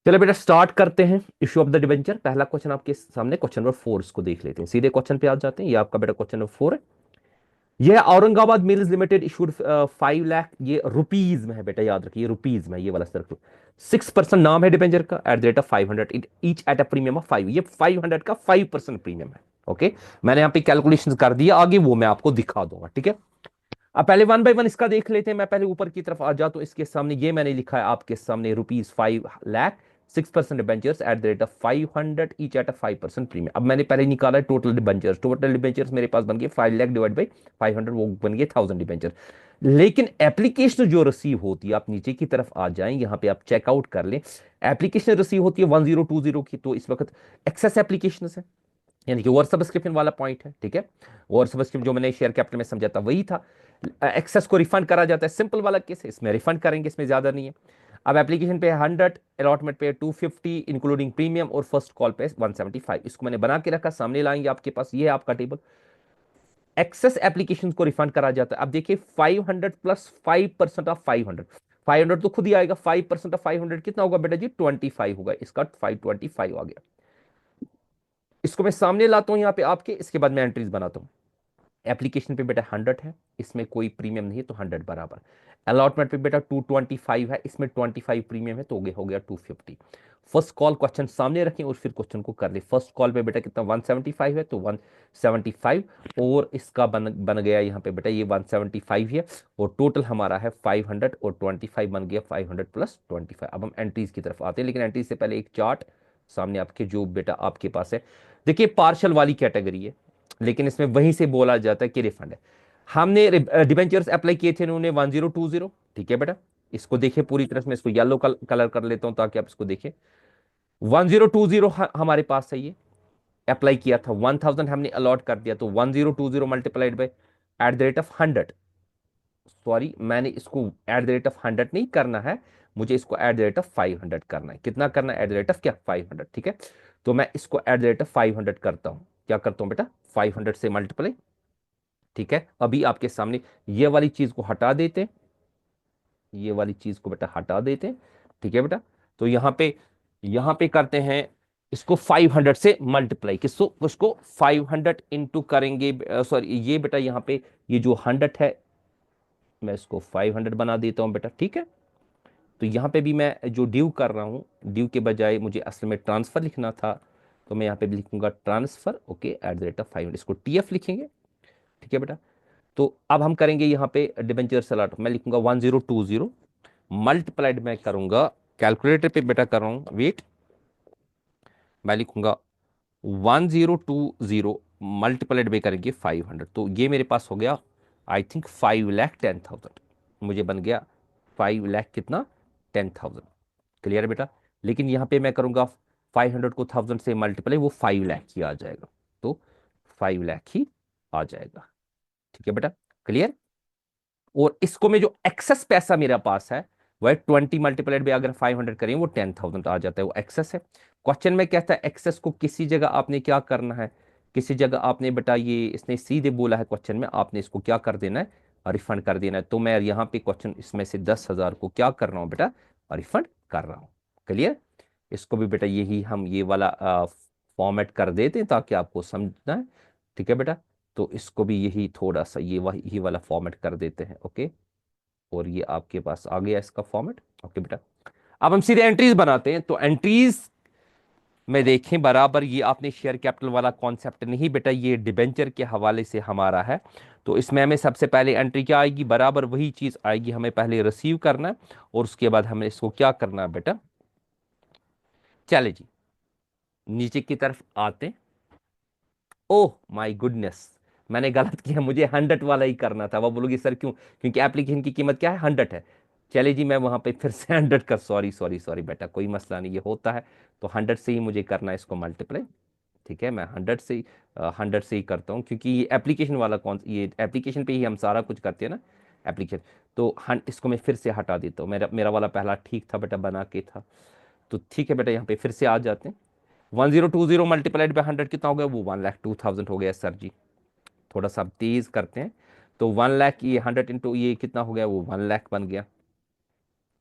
चलो बेटा स्टार्ट करते हैं इशू ऑफ द डिबेंचर। पहला क्वेश्चन आपके सामने, क्वेश्चन नंबर 4, इसको देख लेते हैं, सीधे क्वेश्चन पे आ जाते हैं। ये आपका बेटा क्वेश्चन नंबर 4 है। यह Aurangabad mills limited issued 5 lakh, ये रुपीज में है बेटा, याद रखिए ये रुपीज में है, ये वाला सर्कल। 6% नाम है डिबेंचर का, at the rate of 500 each at a premium of 5। ये 500 का 5% प्रीमियम है। ओके, मैंने यहाँ पे कैलकुलेशन कर दिया, आगे वो मैं आपको दिखा दूंगा, ठीक है। अब पहले वन बाय वन इसका देख लेते हैं। मैं पहले ऊपर की तरफ आ जाता हूं। इसके सामने ये मैंने लिखा है आपके सामने, ₹5 lakh, 6% debentures at the rate of 500 each at a 5% premium. अब मैंने पहले निकाला है टोटल डिबेंचर्स। टोटल डिबेंचर्स मेरे पास बन गए 5 लाख डिवाइड बाई 500, वो बन गए 1000 डिबेंचर। लेकिन एप्लीकेशन जो रिसीव होती है, आप नीचे की तरफ आ जाएं, यहां पे आप चेकआउट कर लें। एप्लीकेशन रिसीव होती है 1020 की, तो इस वक्त एक्सेस एप्लीकेशन है, यानी कि ओवर सब्सक्रिप्शन वाला पॉइंट है, ठीक है। ओवर सब्सक्रिप्शन जो मैंने शेयर कैपिटल में समझा था वही था। एक्सेस को रिफंड करा जाता है, सिंपल वाला केस है, इसमें रिफंड करेंगे, इसमें ज्यादा नहीं है। अब एप्लीकेशन पे 100, अलॉटमेंट पे 250 इंक्लूडिंग प्रीमियम, और फर्स्ट कॉल पे 175। इसको मैंने बना के रखा, सामने लाएंगे आपके पास, ये है आपका टेबल। एक्सेस एप्लीकेशन को रिफंड करा जाता है। अब देखिए 500 प्लस 5% ऑफ 500, 500 तो खुद ही आएगा। 5% ऑफ 500 कितना होगा बेटा जी? 25 होगा। इसका 525 आ गया। इसको मैं सामने लाता हूं यहाँ पे आपके, इसके बाद मैं एंट्रीज बनाता हूँ। एप्लीकेशन पे बेटा 100 है, इसमें कोई प्रीमियम नहीं है, तो 100 बराबर। अलॉटमेंट पे बेटा 225 है, इसमें 25 प्रीमियम है, तो हो गया 250। फर्स्ट कॉल क्वेश्चन सामने रखें और फिर क्वेश्चन को कर ले। फर्स्ट कॉल पे बेटा कितना 175 है, तो 175, और इसका बन गया यहाँ पे बेटा ये 175 है, और टोटल हमारा है 500, और 25 बन गया 500 प्लस 25। अब हम एंट्रीज की तरफ आते हैं, लेकिन एंट्रीज से पहले एक चार्ट सामने आपके जो बेटा आपके पास है। देखिए पार्शल वाली कैटेगरी है, लेकिन इसमें वहीं से बोला जाता है कि रिफंड है। हमने डिबेंचर्स अप्लाई किए थे इन्होंने 1020, ठीक है बेटा। इसको देखिए पूरी तरह से, मैं इसको येलो कलर कर लेता हूं ताकि आप इसको देखें। 1020 हमारे पास है, ये अप्लाई किया था, 1000 हमने अलॉट कर दिया, तो 1020 multiplied by at the rate of 100। Sorry, मैंने इसको एट द रेट ऑफ 100 नहीं करना है, मुझे इसको एट द रेट ऑफ 500 करना है। कितना करना है? एट द रेट ऑफ क्या? 500, ठीक है। तो मैं इसको एट द रेट ऑफ 500 करता हूं। क्या करता हूं बेटा? 500 से मल्टीप्लाई, ठीक है। अभी आपके सामने ये वाली चीज को हटा देते हैं, ये वाली चीज को बेटा हटा देते हैं, ठीक है बेटा। तो यहां पे करते हैं इसको 500 से मल्टीप्लाई, किसको? उसको 500 इंटू करेंगे, सॉरी ये बेटा यहाँ पे ये जो 100 है, मैं इसको 500 बना देता हूं बेटा, ठीक है। तो यहाँ पे भी मैं जो ड्यू कर रहा हूँ, ड्यू के बजाय मुझे असल में ट्रांसफर लिखना था, तो मैं यहाँ पे भी लिखूंगा transfer, okay, at the rate of 500, इसको टीएफ लिखेंगे, ठीक है बेटा। तो अब हम करेंगे यहाँ पे डिबेंचर सलाट, मैं लिखूंगा 1020 मल्टीप्लाइड, मैं करूंगा कैलकुलेटर पे बेटा कर रहा हूं, वेट, मैं लिखूंगा 1020 मल्टीप्लाइड में करेंगे 500, तो ये मेरे पास हो गया आई थिंक 5,10,000। मुझे बन गया 5 लाख कितना? 10,000। क्लियर है बेटा। लेकिन यहाँ पे मैं करूंगा 500 को 1000 से मल्टीप्लाई, वो 5 लाख ही आ जाएगा, तो 5 लाख ही आ जाएगा, ठीक है बेटा। क्लियर। और इसको में जो एक्सेस पैसा मेरे पास है वह 20 मल्टीप्लाइड में अगर 500 करें वो 10,000 आ जाता है, वो एक्सेस है। क्वेश्चन में कहता है एक्सेस को किसी जगह आपने क्या करना है, किसी जगह आपने बेटा, ये इसने सीधे बोला है क्वेश्चन में, आपने इसको क्या कर देना है? रिफंड कर देना है। तो मैं यहाँ पे क्वेश्चन इसमें से 10,000 को क्या कर रहा हूँ बेटा? रिफंड कर रहा हूँ। क्लियर। इसको भी बेटा यही हम ये वाला फॉर्मेट कर देते हैं ताकि आपको समझना है, ठीक है बेटा। तो इसको भी यही थोड़ा सा ये वही वाला फॉर्मेट कर देते हैं, ओके। और ये आपके पास आ गया इसका फॉर्मेट, ओके बेटा। अब हम सीधे एंट्रीज बनाते हैं। तो एंट्रीज में देखें बराबर, ये आपने शेयर कैपिटल वाला कॉन्सेप्ट नहीं बेटा, ये डिबेंचर के हवाले से हमारा है। तो इसमें हमें सबसे पहले एंट्री क्या आएगी? बराबर वही चीज आएगी, हमें पहले रिसीव करना है और उसके बाद हमें इसको क्या करना है बेटा? चले जी, नीचे की तरफ आते। ओह माय गुडनेस, मैंने गलत किया, मुझे 100 वाला ही करना था। वो बोलोगी सर क्यों? क्योंकि एप्लीकेशन की कीमत क्या है? 100 है। चलिए जी, मैं वहां पे फिर से 100 का, सॉरी सॉरी सॉरी बेटा, कोई मसला नहीं, ये होता है। तो 100 से ही मुझे करना है इसको मल्टीप्लाई, ठीक है। मैं 100 से ही करता हूँ, क्योंकि ये एप्लीकेशन वाला कौन, ये एप्लीकेशन पे ही हम सारा कुछ करते हैं ना, एप्लीकेशन। तो इसको मैं फिर से हटा देता हूँ, मेरा मेरा वाला पहला ठीक था बेटा, बना के था। तो ठीक है बेटा, यहाँ पे फिर से आ जाते हैं। 1020 मल्टीप्लाइड बाय 100 कितना हो गया? वो 1,02,000 हो गया सर जी। थोड़ा सा तेज करते हैं। तो 1 लाख, ये 100 इंटू ये कितना हो गया? वो 1 लाख बन गया,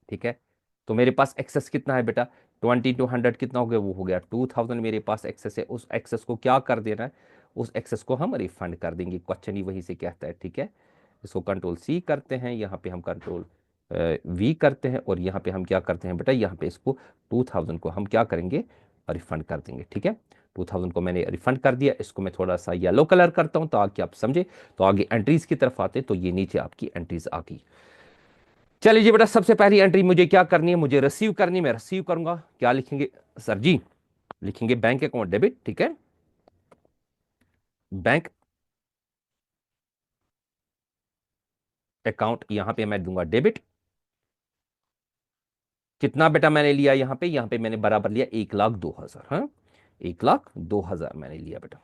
ठीक है। तो मेरे पास एक्सेस कितना है बेटा? 20 to 100 कितना हो गया, वो हो गया 2000 मेरे पास एक्सेस है। उस एक्सेस को क्या कर देना है, उस एक्सेस को हम रिफंड कर देंगे, क्वेश्चन ही वही से कहता है। ठीक है, इसको कंट्रोल सी करते हैं, यहाँ पे हम कंट्रोल वी करते हैं, और यहाँ पे हम क्या करते हैं बेटा, यहाँ पे इसको 2000 को हम क्या करेंगे, रिफंड कर देंगे। ठीक है, 2000 को मैंने रिफंड कर दिया। इसको मैं थोड़ा सा येलो कलर करता हूँ ताकि आप समझे। तो आगे एंट्रीज की तरफ आते, तो ये नीचे आपकी एंट्रीज आ गई। चलिए जी बेटा, सबसे पहली एंट्री मुझे क्या करनी है, मुझे रिसीव करनी है। मैं रिसीव करूंगा, क्या लिखेंगे सर जी, लिखेंगे बैंक अकाउंट डेबिट। ठीक है, बैंक अकाउंट, यहां पे मैं दूंगा डेबिट। कितना बेटा मैंने लिया यहाँ पे मैंने बराबर लिया 1,02,000। हाँ, 1,02,000 मैंने लिया बेटा,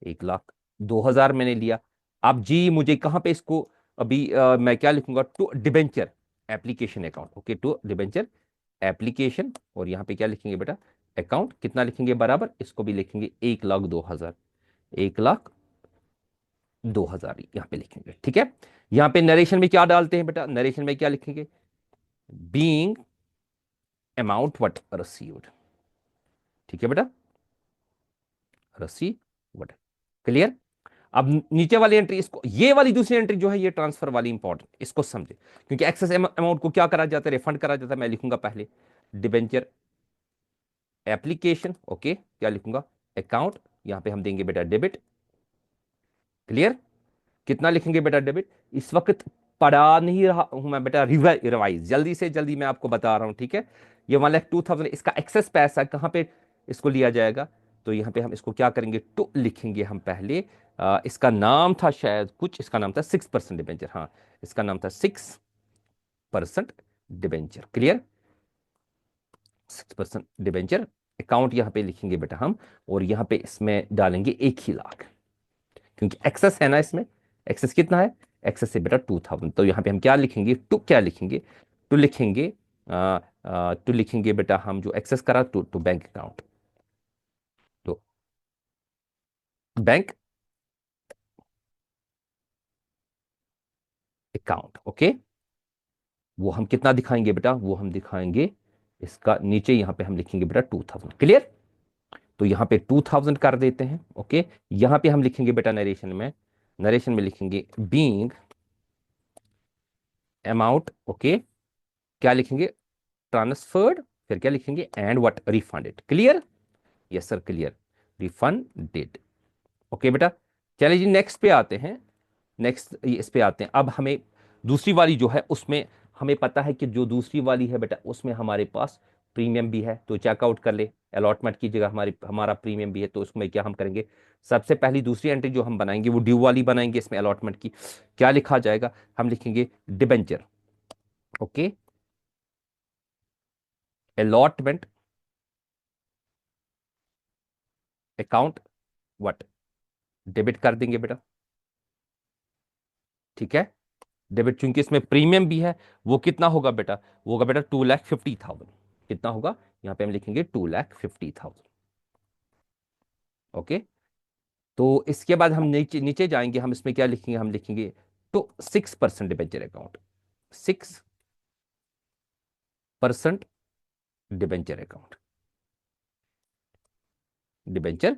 1,02,000 मैंने लिया। अब जी मुझे कहां पे इसको, अभी मैं क्या लिखूंगा, to debenture application account. Okay, to debenture application, और यहाँ पे क्या लिखेंगे बेटा, अकाउंट। कितना लिखेंगे बराबर, इसको भी लिखेंगे 1,02,000, 1,02,000 यहाँ पे लिखेंगे। ठीक है, यहाँ पे नरेशन में क्या डालते हैं बेटा, नरेशन में क्या लिखेंगे, बीइंग अमाउंट व्हाट रिसीव्ड। ठीक है बेटा, रिसीव्ड, क्लियर। अब नीचे वाली एंट्री, इसको ये वाली दूसरी एंट्री जो है ये ट्रांसफर वाली इंपॉर्टेंट, इसको समझे, क्योंकि एक्सेस अमाउंट को क्या करा जाता है, रिफंड करा जाता है। मैं लिखूंगा पहले डिबेंचर एप्लीकेशन। ओके, क्या लिखूंगा, अकाउंट, यहां पे हम देंगे बेटा डेबिट। क्लियर, कितना लिखेंगे बेटा डेबिट। इस वक्त पढ़ा नहीं रहा हूं मैं बेटा, रिवाइज जल्दी से जल्दी मैं आपको बता रहा हूं। ठीक है, ये 1,02,000 इसका एक्सेस पैसा कहां पे इसको लिया जाएगा, तो यहां पे हम इसको क्या करेंगे, टू लिखेंगे हम पहले। इसका नाम था शायद कुछ, इसका नाम था 6% डिबेंचर। हाँ, इसका नाम था 6% डिबेंचर। क्लियर, 6% डिबेंचर अकाउंट यहां पे लिखेंगे बेटा हम, और यहां पे इसमें डालेंगे 1 ही लाख, क्योंकि एक्सेस है ना इसमें। एक्सेस कितना है, एक्सेस है बेटा 2000। तो यहां पे हम क्या लिखेंगे, टू क्या लिखेंगे, टू लिखेंगे, टू लिखेंगे बेटा हम जो एक्सेस करा, टू बैंक अकाउंट, तो बैंक अकाउंट। ओके, वो हम कितना दिखाएंगे बेटा, वो हम दिखाएंगे इसका नीचे, यहां पे हम लिखेंगे बेटा 2000। क्लियर, तो यहां पे 2000 कर देते हैं। ओके, यहां पे हम लिखेंगे बेटा नरेशन में, नरेशन में लिखेंगे बीइंग अमाउंट। ओके, क्या लिखेंगे, ट्रांसफर्ड, फिर क्या लिखेंगे, and what refunded. Clear, yes sir clear, refunded. Okay बेटा, चलिए जी नेक्स्ट पे आते हैं। नेक्स्ट इस पे आते हैं। अब हमें दूसरी वाली जो है उसमें हमें पता है कि जो दूसरी वाली है बेटा उसमें हमारे पास प्रीमियम भी है, तो चेकआउट कर ले, अलॉटमेंट की जगह हमारा प्रीमियम भी है। तो उसमें क्या हम करेंगे, सबसे पहली दूसरी एंट्री जो हम बनाएंगे वो ड्यू वाली बनाएंगे। इसमें अलॉटमेंट की क्या लिखा जाएगा, हम लिखेंगे debenture. Okay, allotment account what, debit कर देंगे बेटा। ठीक है, डेबिट, चूंकि इसमें प्रीमियम भी है, वो कितना होगा बेटा, वो होगा बेटा 2,50,000। कितना होगा, यहां पे हम लिखेंगे 2,50,000। ओके, तो इसके बाद हम नीचे नीचे जाएंगे, हम इसमें क्या लिखेंगे, हम लिखेंगे तो 6% debenture account, 6% debenture account, debenture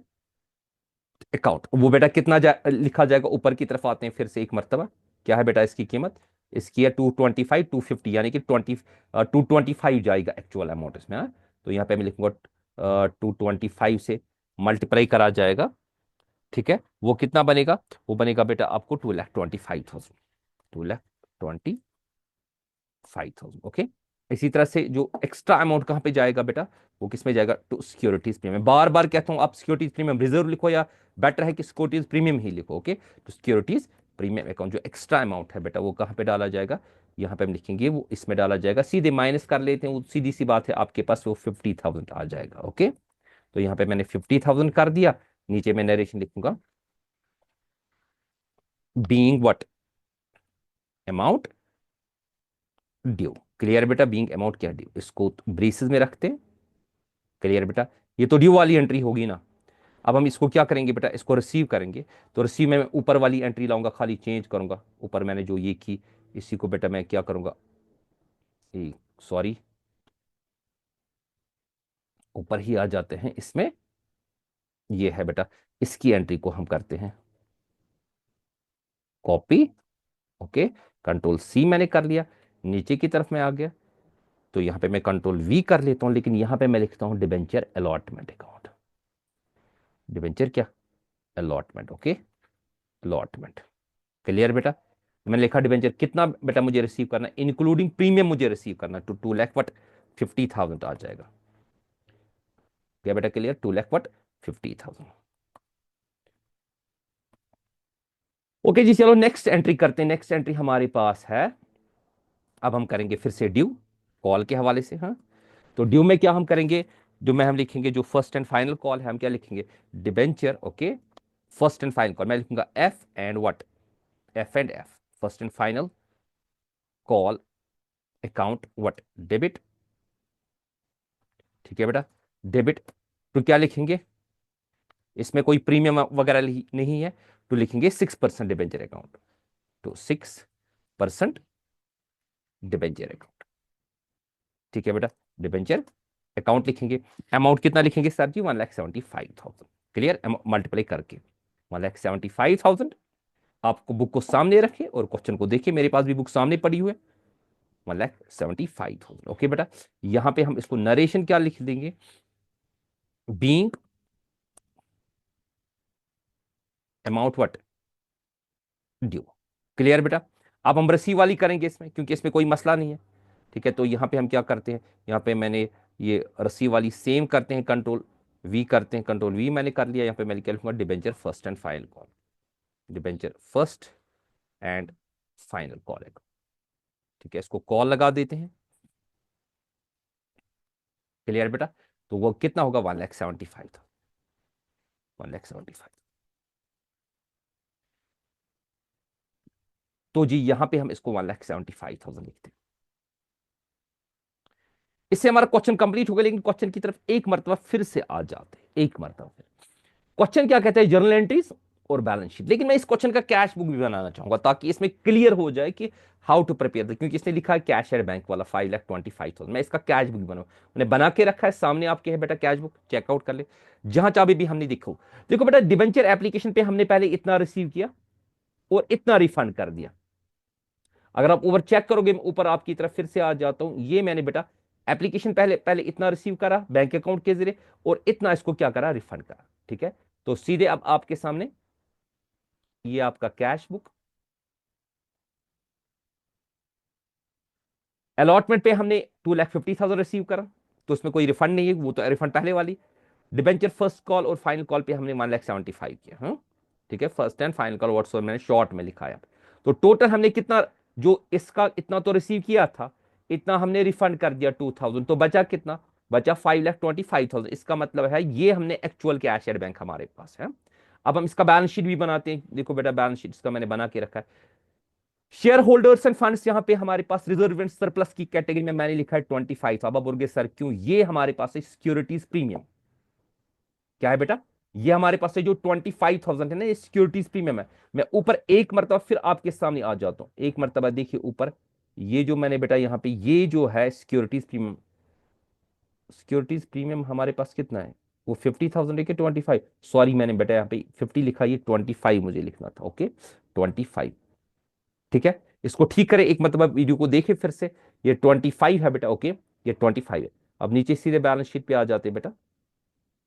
account. वो बेटा कितना लिखा जाएगा, ऊपर की तरफ आते हैं फिर से एक मरतबा। क्या है बेटा इसकी कीमत, इसकी है 225, 250, यानी कि 225 जाएगा एक्चुअल अमाउंट इसमें। हाँ, तो यहाँ पे मैं लिखूंगा 225 से मल्टीप्लाई करा जाएगा। ठीक है, वो कितना बनेगा, वो बनेगा बेटा आपको 2,25,000, 2,25,000। ओके, इसी तरह से जो एक्स्ट्रा अमाउंट कहाँ पे जाएगा बेटा, वो किस में जाएगा, टू सिक्योरिटीज प्रीमियम। बार बार कहता हूँ आप सिक्योरिटीज प्रीमियम रिजर्व लिखो, या बेटर है कि सिक्योरिटीज प्रीमियम ही लिखो। ओके, तो सिक्योरिटीज प्रीमियम अकाउंट जो एक्स्ट्रा अमाउंट है बेटा वो कहाँ पे डाला जाएगा, यहाँ पे हम लिखेंगे वो इसमें डाला जाएगा। सीधे माइनस कर लेते हैं, वो सीधी सी बात है, आपके पास वो 50,000 आ जाएगा। ओके, तो यहाँ पे मैंने 50,000 कर दिया। नीचे मैं नरेशन लिखूंगा being what, amount due. Clear बेटा, बीइंग अमाउंट क्या ड्यू, इसको ब्रेसेस में रखते हैं। क्लियर बेटा, ये तो ड्यू वाली एंट्री होगी ना। अब हम इसको क्या करेंगे बेटा, इसको रिसीव करेंगे। तो रिसीव में मैं ऊपर वाली एंट्री लाऊंगा, खाली चेंज करूंगा। ऊपर मैंने जो ये की, इसी को बेटा मैं क्या करूंगा, सॉरी, ऊपर ही आ जाते हैं इसमें, ये है बेटा, इसकी एंट्री को हम करते हैं कॉपी। ओके, कंट्रोल सी मैंने कर लिया, नीचे की तरफ मैं आ गया, तो यहां पे मैं कंट्रोल वी कर लेता हूं, लेकिन यहां पे मैं लिखता हूं डिबेंचर अलॉटमेंट अकाउंट। डिबेंचर क्या? अलॉटमेंट। Okay, allotment. क्लियर बेटा? मैंने लिखा डिबेंचर कितना बेटा मुझे रिसीव करना है, इंक्लूडिंग प्रीमियम मुझे रिसीव करना, टू 2 लाख वट 50,000 आ जाएगा। क्या बेटा क्लियर? 2 लाख वट 50,000। ओके जी, चलो नेक्स्ट एंट्री करते हैं। नेक्स्ट एंट्री हमारे पास है, अब हम करेंगे फिर से ड्यू कॉल के हवाले से। हाँ, तो ड्यू में क्या हम करेंगे? ड्यू में हम लिखेंगे जो फर्स्ट एंड फाइनल कॉल है, हम क्या लिखेंगे? Debenture. Okay, first and final call मैं लिखूंगा F and what, F and F, first and final call account what, debit. ठीक है बेटा, डेबिट। तो क्या लिखेंगे? इसमें कोई प्रीमियम वगैरह नहीं है, तो लिखेंगे 6% डिबेंचर अकाउंट, तो 6% डिबेंचर अकाउंट। ठीक है बेटा, डिबेंचर अकाउंट लिखेंगे। अमाउंट कितना लिखेंगे सर जी? 1,75,000। क्लियर? मल्टीप्लाई करके 1,75,000। आपको बुक को सामने रखे और क्वेश्चन को देखिए, मेरे पास भी बुक सामने पड़ी हुई है। 1,75,000। ओके बेटा, यहां पे हम इसको नरेशन क्या लिख देंगे? Being amount what, due. Clear बेटा? अब हम रसीव वाली करेंगे इसमें, क्योंकि इसमें कोई मसला नहीं है। ठीक है, तो यहां पे हम क्या करते हैं, यहां पे मैंने ये रसीव वाली सेम करते हैं, कंट्रोल वी करते हैं, कंट्रोल वी मैंने कर लिया। यहां पे मैं क्या लिखूंगा? Debenture first and final call, debenture first and final call है। ठीक है, इसको कॉल लगा देते हैं। क्लियर बेटा? तो वो कितना होगा? 1,75,000, 1,75,000। तो जी यहां पे हम इसको 1,75,000 लिखते हैं। इससे हमारा क्वेश्चन कंप्लीट हो गया, लेकिन क्वेश्चन की तरफ एक मरतबा फिर से आ जाते हैं, एक मरतबा फिर। क्वेश्चन क्या कहते हैं? जर्नल एंट्रीज और बैलेंस शीट। लेकिन मैं इस क्वेश्चन का कैश बुक भी बनाना चाहूंगा, ताकि इसमें क्लियर हो जाए कि हाउ टू प्रिपेयर, क्योंकि इसने लिखा है कैश एट बैंक वाला 5,25,000। मैं इसका कैश बुक बनाऊं, मैंने बना के रखा है सामने आपके, है बेटा कैश बुक, चेकआउट कर ले जहां चाहे भी हमने देखो। देखो बेटा, डिबेंचर एप्लीकेशन पे हमने पहले इतना रिसीव किया और इतना रिफंड कर दिया। अगर आप ओवर चेक करोगे, मैं ऊपर आपकी तरफ फिर से आ जाता हूं, ये मैंने बेटा एप्लीकेशन पहले पहले इतना रिसीव करा बैंक अकाउंट के जरिए, और इतना इसको क्या करा? रिफंड करा। ठीक है, तो सीधे अब आपके सामने ये आपका कैश बुक। अलॉटमेंट पे हमने 2,50,000 रिसीव करा, तो उसमें कोई रिफंड नहीं है, वो तो रिफंड पहले वाली। डिबेंचर फर्स्ट कॉल और फाइनल कॉल पे हमने 1,75,000 किया। हाँ, ठीक है, first and final call WhatsApp मैंने शॉर्ट में लिखा है। तो टोटल हमने कितना, जो इसका इतना तो रिसीव किया था, इतना हमने रिफंड कर दिया 2,000, तो बचा कितना? बचा 5,25,000। इसका मतलब है ये हमने एक्चुअल कैश एट बैंक हमारे पास है। अब हम इसका बैलेंस शीट भी बनाते हैं। देखो बेटा, बैलेंस शीट इसका मैंने बना के रखा है। शेयर होल्डर्स एंड फंड्स, यहां पे हमारे पास रिजर्व एंड सरप्लस की कैटेगरी में मैंने लिखा है 25। अब बोलोगे सर क्यों? ये हमारे पास है सिक्योरिटीज प्रीमियम। क्या है बेटा? ये हमारे पास है जो 25,000 है ना, ये सिक्योरिटीज प्रीमियम है। मैं ऊपर एक मरतबा फिर आपके सामने आ जाता हूं, एक मरतबा देखिए ऊपर, ये जो मैंने बेटा यहाँ पे ये जो है सिक्योरिटीज प्रीमियम, सिक्योरिटीज प्रीमियम हमारे पास कितना है? वो 50,000 है कि 25? सॉरी, मैंने बेटा यहाँ पे 50 लिखा, ये 25 मुझे लिखना था। ओके, 25। ठीक है, इसको ठीक करें, एक मतलब वीडियो को देखें फिर से। ये 25 है बेटा। ओके, ये 25 है। अब नीचे सीधे बैलेंस शीट पे आ जाते हैं बेटा,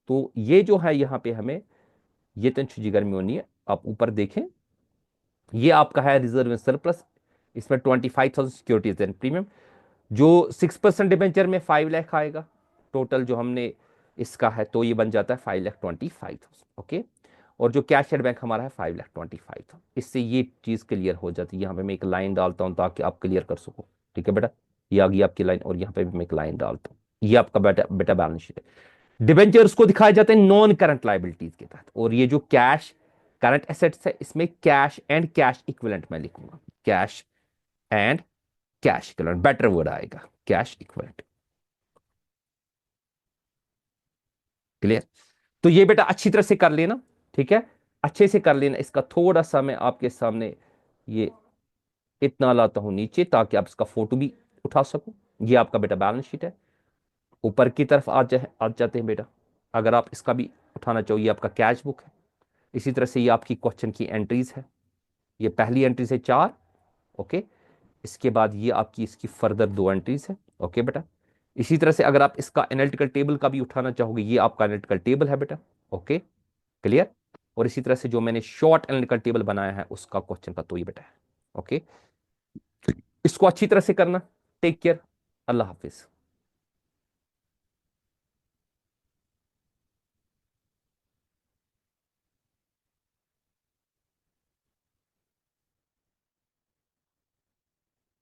तो ये जो है यहाँ पे हमें ये तनछुजी गर्मी होनी है। आप ऊपर देखें, ये आपका है रिजर्व सरप्लस, इसमें 25,000 सिक्योरिटीज एंड प्रीमियम, जो 6% डिबेंचर में 5 लाख आएगा टोटल जो हमने इसका है, तो ये बन जाता है 5,25,000। ओके, और जो कैश एट बैंक हमारा है 5,25,000। इससे ये चीज क्लियर हो जाती है। यहाँ पे मैं एक लाइन डालता हूँ ताकि आप क्लियर कर सको। ठीक है बेटा, ये आ गई आपकी लाइन, और यहाँ पे भी मैं एक लाइन डालता हूँ। ये आपका बेटा बेटा बैलेंस शीट है। डिबेंचर्स को दिखाए जाते हैं नॉन करंट लाइबिलिटीज के तहत, और ये जो कैश करंट एसेट्स है, इसमें कैश एंड कैश इक्विवेलेंट मैं लिखूंगा, cash and cash equivalent, better word आएगा, कैश इक्विवेलेंट। क्लियर? तो ये बेटा अच्छी तरह से कर लेना। ठीक है, अच्छे से कर लेना। इसका थोड़ा सा मैं आपके सामने ये इतना लाता हूं नीचे, ताकि आप इसका फोटो भी उठा सको। ये आपका बेटा बैलेंस शीट है। ऊपर की तरफ आ जाते हैं बेटा। अगर आप इसका भी उठाना चाहो, ये आपका कैच बुक है। इसी तरह से ये आपकी क्वेश्चन की एंट्रीज है। ये पहली एंट्री से 4, ओके। इसके बाद ये आपकी इसकी फर्दर 2 एंट्रीज है, ओके बेटा। इसी तरह से अगर आप इसका एनालिटिकल टेबल का भी उठाना चाहोगे, ये आपका एनालिटिकल टेबल है बेटा, ओके, क्लियर। और इसी तरह से जो मैंने शॉर्ट एनालिटिकल टेबल बनाया है उसका क्वेश्चन का तो ये बेटा है, ओके। इसको अच्छी तरह से करना। Take care. अल्लाह हाफिज।